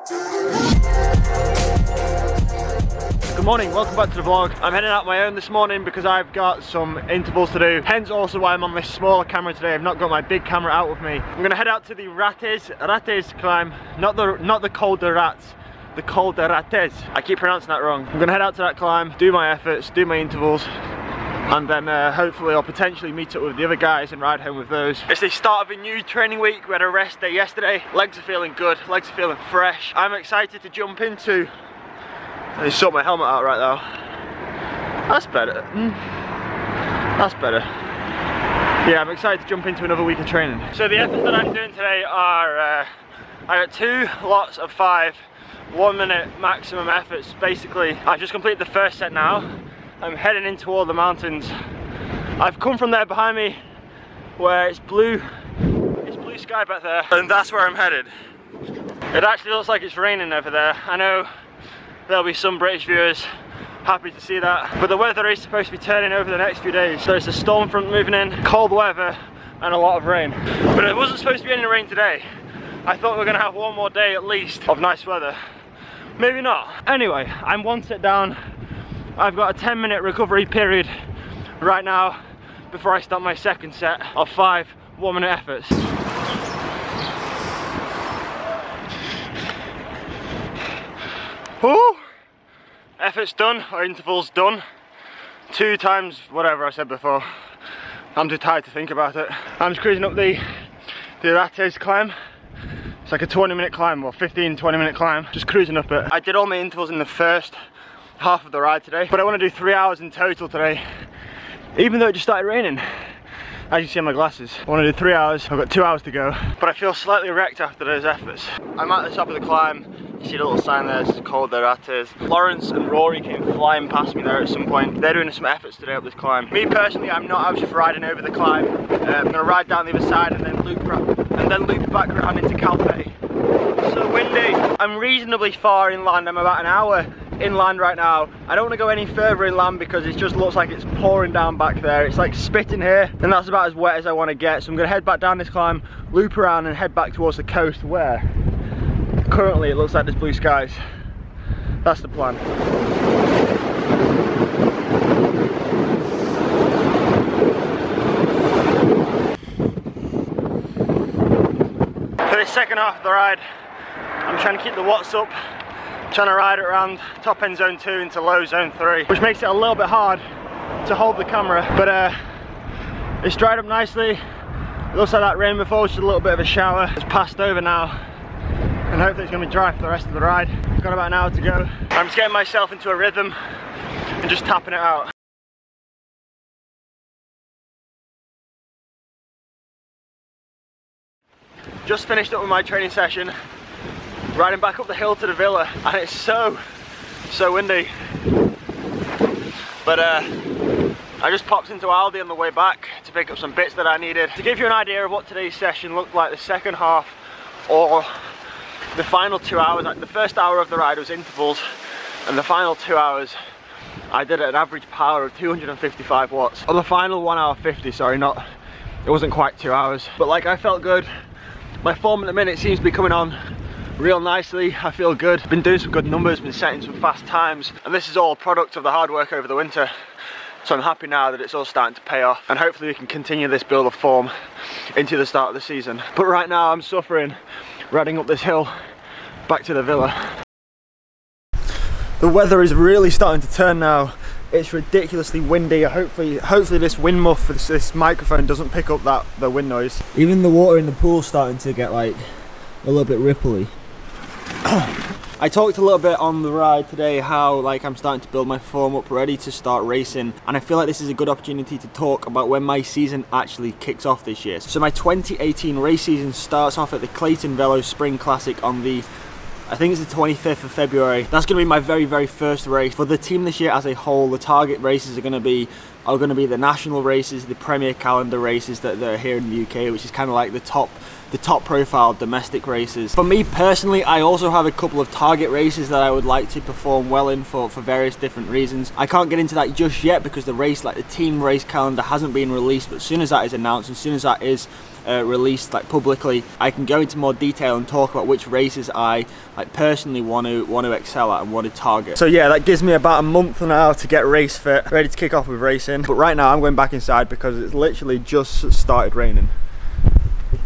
Good morning, welcome back to the vlog. I'm heading out my own this morning because I've got some intervals to do. Hence also why I'm on this smaller camera today. I've not got my big camera out with me. I'm gonna head out to the Rates climb, not the Col de Rats, the Col de Rates. I keep pronouncing that wrong. I'm gonna head out to that climb, do my efforts, do my intervals, and then hopefully or potentially meet up with the other guys and ride home with those. It's the start of a new training week. We had a rest day yesterday. Legs are feeling good, legs are feeling fresh. I'm excited to jump into... I just sort my helmet out right now. That's better. That's better. Yeah, I'm excited to jump into another week of training. So the efforts that I'm doing today are, I got 2 lots of 5 1-minute maximum efforts. Basically, I just completed the first set now. I'm heading in toward the mountains. I've come from there behind me where it's blue sky back there, and that's where I'm headed. It actually looks like it's raining over there. I know there'll be some British viewers happy to see that, but the weather is supposed to be turning over the next few days. So it's a storm front moving in, cold weather and a lot of rain. But it wasn't supposed to be any rain today. I thought we were gonna have one more day at least of nice weather. Maybe not. Anyway, I'm 1 set down. I've got a 10-minute recovery period right now before I start my second set of 5 1-minute efforts. Woo! Efforts done, or intervals done. 2 times whatever I said before. I'm too tired to think about it. I'm just cruising up the Rates climb. It's like a 20-minute climb, or 15-20-minute climb. Just cruising up it. I did all my intervals in the first half of the ride today, but I want to do 3 hours in total today, even though it just started raining. As you see on my glasses, I want to do 3 hours. I've got 2 hours to go, but I feel slightly wrecked after those efforts. I'm at the top of the climb. You see the little sign there, it's called the Rates. Lawrence and Rory came flying past me there at some point. They're doing some efforts today up this climb. Me personally, I'm not. I was just riding over the climb. I'm gonna ride down the other side and then loop back around into Calpe. It's so windy. I'm reasonably far inland. I'm about an hour inland right now. I don't want to go any further inland because it just looks like it's pouring down back there. It's like spitting here, and that's about as wet as I want to get. So I'm gonna head back down this climb, loop around and head back towards the coast where currently it looks like there's blue skies. That's the plan. For this second half of the ride, I'm trying to keep the watts up, trying to ride it around top end zone 2 into low zone 3, which makes it a little bit hard to hold the camera, but it's dried up nicely. It looks like that rain before was just a little bit of a shower. It's passed over now, and hopefully it's going to be dry for the rest of the ride. Got about an hour to go. I'm just getting myself into a rhythm and just tapping it out. Just finished up with my training session, riding back up the hill to the villa, and it's so windy. But I just popped into Aldi on the way back to pick up some bits that I needed. To give you an idea of what today's session looked like, the second half, or the final 2 hours, like the first hour of the ride was intervals, and the final 2 hours I did at an average power of 255 watts. On the final 1 hour 50, sorry, it wasn't quite 2 hours, but like I felt good. My form at the minute seems to be coming on real nicely. I feel good. Been doing some good numbers, been setting some fast times, and this is all a product of the hard work over the winter. So I'm happy now that it's all starting to pay off, and hopefully we can continue this build of form into the start of the season. But right now I'm suffering riding up this hill back to the villa. The weather is really starting to turn now. It's ridiculously windy. Hopefully this wind muff for this microphone doesn't pick up the wind noise. Even the water in the pool's starting to get like a little bit ripply. I talked a little bit on the ride today how like I'm starting to build my form up ready to start racing, and I feel like this is a good opportunity to talk about when my season actually kicks off this year. So my 2018 race season starts off at the Clayton Velo Spring Classic on the, I think it's the 25th of February. That's going to be my very first race. For the team this year as a whole, the target races are going to be the national races, the Premier Calendar races that are here in the UK, which is kind of like the top profile domestic races. For me personally, I also have a couple of target races that I would like to perform well in for various different reasons. I can't get into that just yet because the team race calendar hasn't been released, but as soon as that is announced, as soon as that is released like publicly, I can go into more detail and talk about which races I like personally want to excel at and want to target. So yeah, that gives me about a month now to get race fit, ready to kick off with racing. But right now I'm going back inside because it's literally just started raining.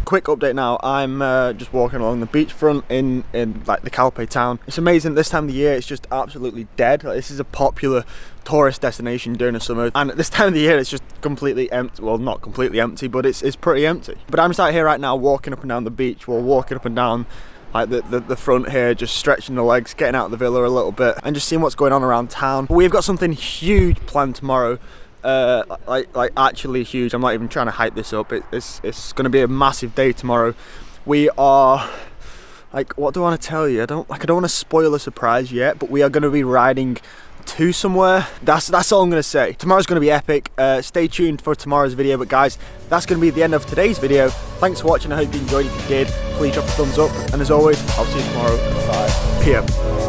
Quick update now, I'm just walking along the beachfront in like the Calpe town. It's amazing, this time of the year it's just absolutely dead. Like, this is a popular tourist destination during the summer, and at this time of the year it's just completely empty. Well, not completely empty, but it's pretty empty. But I'm just out here right now walking up and down the beach. We're walking up and down like the front here, just stretching the legs, getting out of the villa a little bit and just seeing what's going on around town. We've got something huge planned tomorrow. Like actually huge. I'm not even trying to hype this up. It's going to be a massive day tomorrow. We are like, what do I want to tell you? I don't want to spoil a surprise yet, but we are going to be riding to somewhere. That's all I'm going to say. Tomorrow's going to be epic. Stay tuned for tomorrow's video. But guys, that's going to be the end of today's video. Thanks for watching. I hope you enjoyed. If you did, please drop a thumbs up, and as always, I'll see you tomorrow at 5 PM.